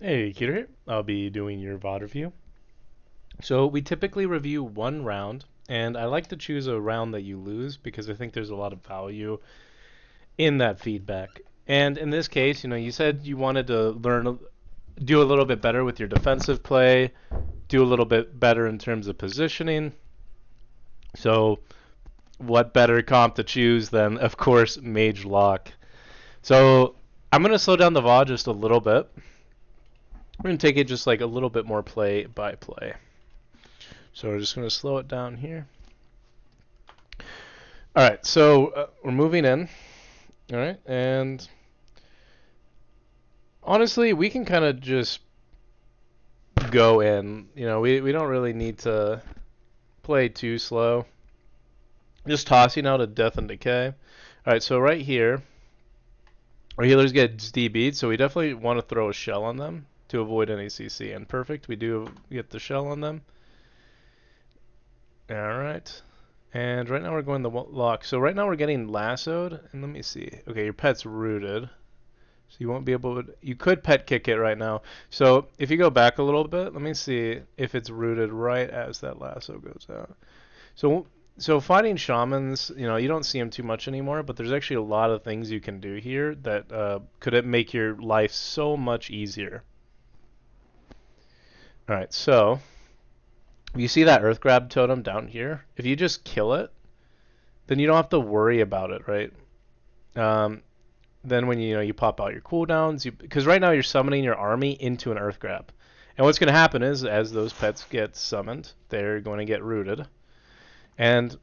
Hey, Keter here. I'll be doing your VOD review. So we typically review one round, and I like to choose a round that you lose because I think there's a lot of value in that feedback. And in this case, you said you wanted to do a little bit better with your defensive play, do a little bit better in terms of positioning. So what better comp to choose than, of course, Mage Lock. So I'm going to slow down the VOD just a little bit. We're going to take it just like a little bit more play by play. So we're just going to slow it down here. All right, so we're moving in. All right, and honestly, we can kind of just go in. We don't really need to play too slow. Just tossing out a Death and Decay. All right, so right here, our healers get DB'd, so we definitely want to throw a shell on them to avoid any CC. And perfect, we do get the shell on them. All right. And right now we're going the lock. So right now we're getting lassoed. And let me see. Okay, your pet's rooted. So you won't be able to... You could pet kick it right now. So if you go back a little bit, let me see if it's rooted right as that lasso goes out. So fighting shamans, you don't see them too much anymore, but there's actually a lot of things you can do here that could make your life so much easier. All right, so... You see that earth grab totem down here? If you just kill it, then you don't have to worry about it, right? Then when you pop out your cooldowns, because right now you're summoning your army into an earth grab, and what's going to happen is as those pets get summoned, they're going to get rooted, and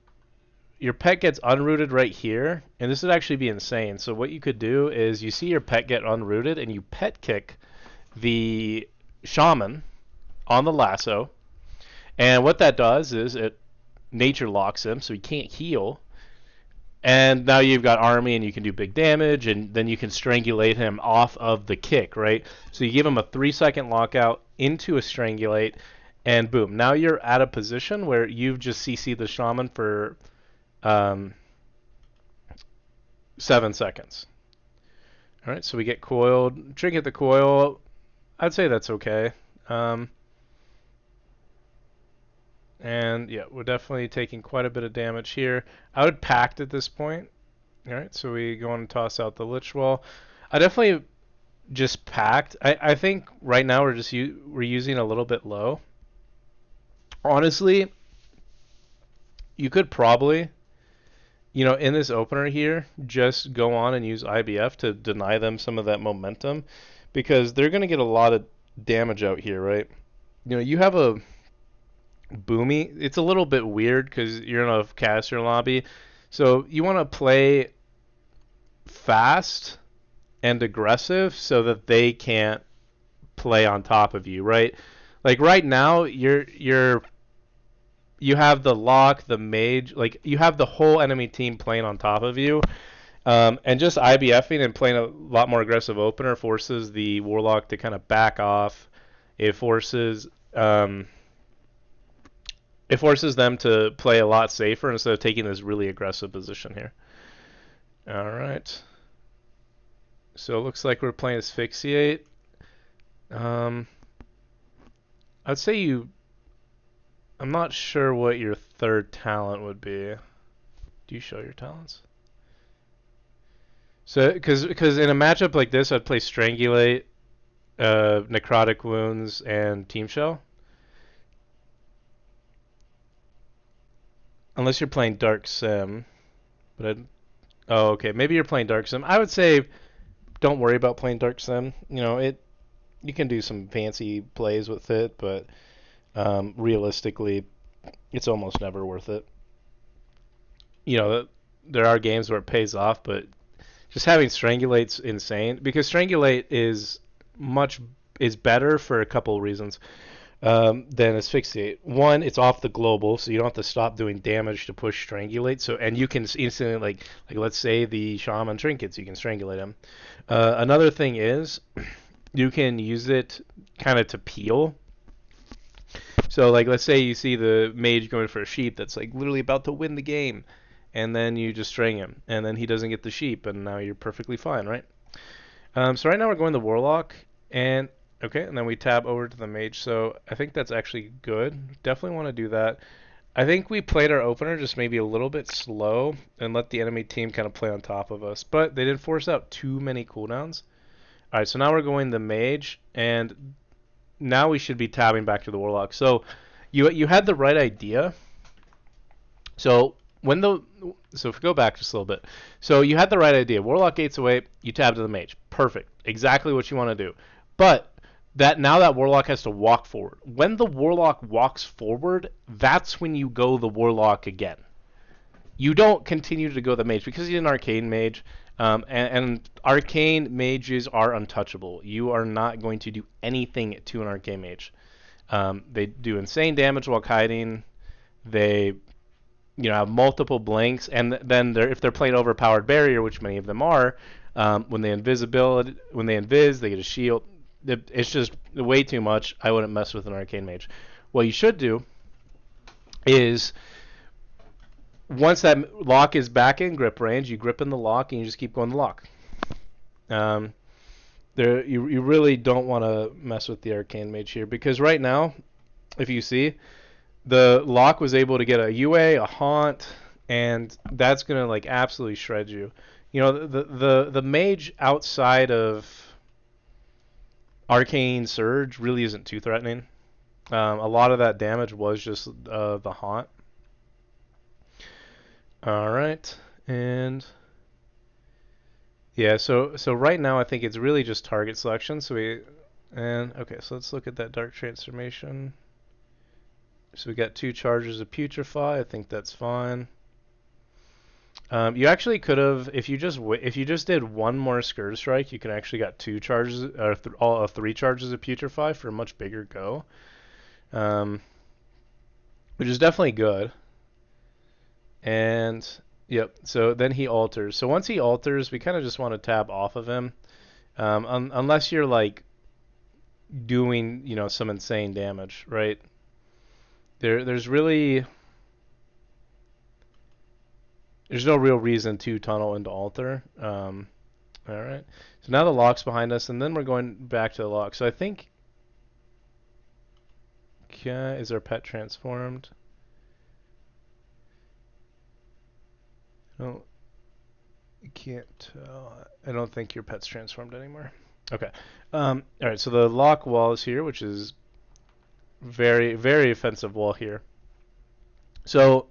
your pet gets unrooted right here, and this would actually be insane. So what you could do is you see your pet get unrooted, and you pet kick the shaman on the lasso. And what that does is it nature locks him, so he can't heal. And now you've got army, and you can do big damage, and then you can strangulate him off of the kick, right? So you give him a 3-second lockout into a strangulate, and boom. Now you're at a position where you've just CC'd the shaman for 7 seconds. All right, so we get coiled. Trinket the coil. I'd say that's okay. And yeah, we're definitely taking quite a bit of damage here. I would pact at this point. All right, so we go on and toss out the Lich Wall. I definitely just pact. I think right now we're using a little bit low. Honestly, you could probably, in this opener here, just go on and use IBF to deny them some of that momentum, because they're going to get a lot of damage out here, right? You have a Boomy. It's a little bit weird because you're in a caster lobby, so you want to play fast and aggressive so that they can't play on top of you, right? Like right now, you have the lock, the mage, like you have the whole enemy team playing on top of you, and just IBFing and playing a lot more aggressive opener forces the warlock to kind of back off. It forces them to play a lot safer instead of taking this really aggressive position here. All right. So it looks like we're playing Asphyxiate. I'd say I'm not sure what your third talent would be. Do you show your talents? So, because in a matchup like this, I'd play Strangulate, Necrotic Wounds, and Team Shell. Unless you're playing Dark Sim, but oh, okay, maybe you're playing Dark Sim. I would say don't worry about playing Dark Sim. You can do some fancy plays with it, but realistically, it's almost never worth it. There are games where it pays off, but just having Strangulate's insane, because Strangulate is better for a couple of reasons. Than Asphyxiate. One, it's off the global, so you don't have to stop doing damage to push Strangulate. And you can instantly, like let's say the Shaman Trinkets, you can Strangulate him. Another thing is, you can use it kind of to peel. So like let's say you see the mage going for a sheep that's like literally about to win the game, and then you just string him, and then he doesn't get the sheep, and now you're perfectly fine, right? So right now we're going the Warlock, and Okay, and then we tab over to the mage. So I think that's actually good. Definitely want to do that. I think we played our opener just maybe a little bit slow and let the enemy team kind of play on top of us. But they didn't force out too many cooldowns. All right, so now we're going the mage, and now we should be tabbing back to the warlock. So you had the right idea. So if we go back just a little bit, so you had the right idea. Warlock gates away, you tab to the mage. Perfect, exactly what you want to do. But that warlock has to walk forward. When the warlock walks forward, that's when you go the warlock again. You don't continue to go the mage because he's an arcane mage, and arcane mages are untouchable. You are not going to do anything to an arcane mage. They do insane damage while kiting. They have multiple blinks, and then if they're playing overpowered barrier, which many of them are, when they invis, they get a shield. It's just way too much. I wouldn't mess with an arcane mage. What you should do is once that lock is back in grip range, you grip in the lock and you just keep going the lock. You really don't want to mess with the arcane mage here because right now, if you see, the lock was able to get a UA, a haunt, and that's gonna like absolutely shred you. The mage outside of Arcane Surge really isn't too threatening. A lot of that damage was just the haunt. All right, and yeah, so right now I think it's really just target selection. Okay, so let's look at that dark transformation. So we got 2 charges of putrefy. I think that's fine. You actually could have, if you just did 1 more Scourge Strike, you can actually got 2 charges, or 3 charges of putrefy for a much bigger go, which is definitely good. And yep, so then he alters. So once he alters, we kind of just want to tab off of him, unless you're like doing some insane damage, right? There's no real reason to tunnel into altar. All right. So now the lock's behind us, and then we're going back to the lock. So I think, is our pet transformed? No, you can't tell. I don't think your pet's transformed anymore. Okay. All right. So the lock wall is here, which is very, very offensive wall here. So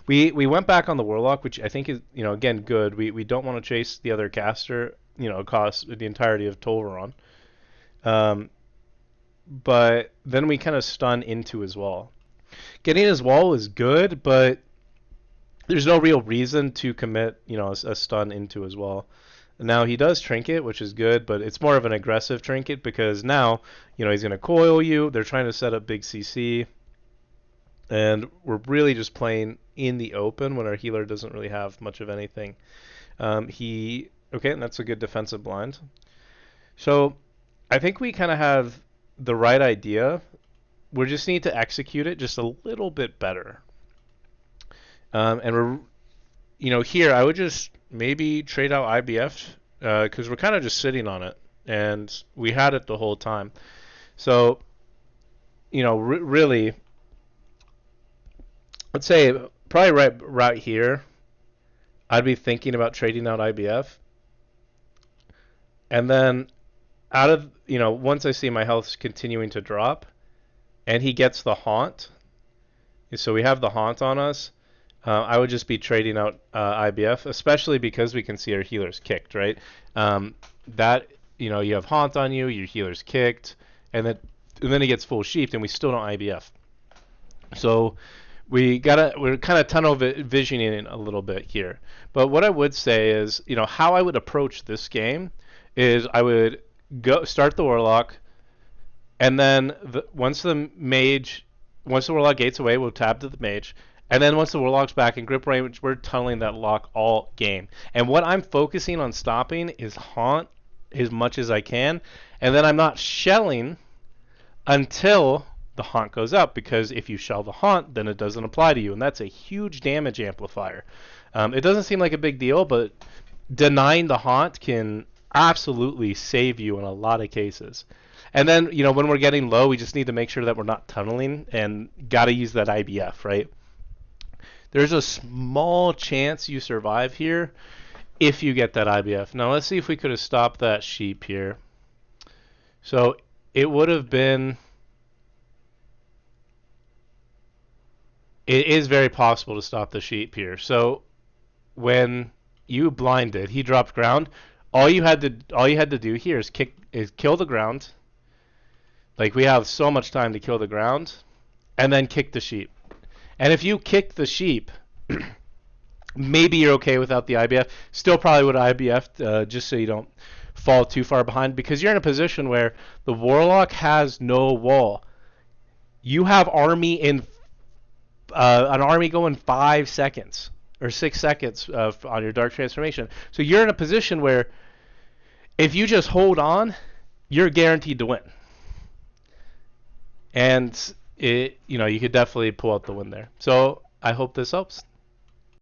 we went back on the warlock, which I think is again good. We don't want to chase the other caster across the entirety of Tolvaron. But then we kind of stun into his wall. Getting his wall is good, but there's no real reason to commit a stun into his wall. Now he does trinket, which is good, but it's more of an aggressive trinket because now, he's going to coil you. They're trying to set up big CC. And we're really just playing in the open when our healer doesn't really have much of anything. Okay, and that's a good defensive blind. So I think we kind of have the right idea. We just need to execute it just a little bit better. And we're, here I would just maybe trade out IBF because we're kind of just sitting on it, and we had it the whole time. So, really, let's say probably right here, I'd be thinking about trading out IBF, and then once I see my health continuing to drop, and he gets the haunt, so we have the haunt on us. I would just be trading out IBF, especially because we can see our healers kicked, right? You have haunt on you, your healer's kicked, and then he gets full sheeped, and we still don't IBF. So we're kind of tunnel visioning a little bit here. But what I would say is, how I would approach this game is I would start the warlock, and then once the warlock gates away, we'll tab to the mage. And then once the warlock's back in grip range, we're tunneling that lock all game. And what I'm focusing on stopping is haunt as much as I can. And then I'm not shelling until the haunt goes up, because if you shell the haunt, then it doesn't apply to you. And that's a huge damage amplifier. It doesn't seem like a big deal, but denying the haunt can absolutely save you in a lot of cases. And then, you know, when we're getting low, we just need to make sure that we're not tunneling and got to use that IBF, right? There's a small chance you survive here if you get that IBF. Now, let's see if we could have stopped that sheep here. So it would have been... It is very possible to stop the sheep here. So when you blinded, he dropped ground. All you had to do here is kill the ground. Like, we have so much time to kill the ground, and then kick the sheep. And if you kick the sheep, maybe you're okay without the IBF. Still probably would IBF just so you don't fall too far behind, because you're in a position where the warlock has no wall. You have army in an army going 5 seconds or 6 seconds on your dark transformation. So you're in a position where if you just hold on, you're guaranteed to win. And you could definitely pull out the win there. So I hope this helps.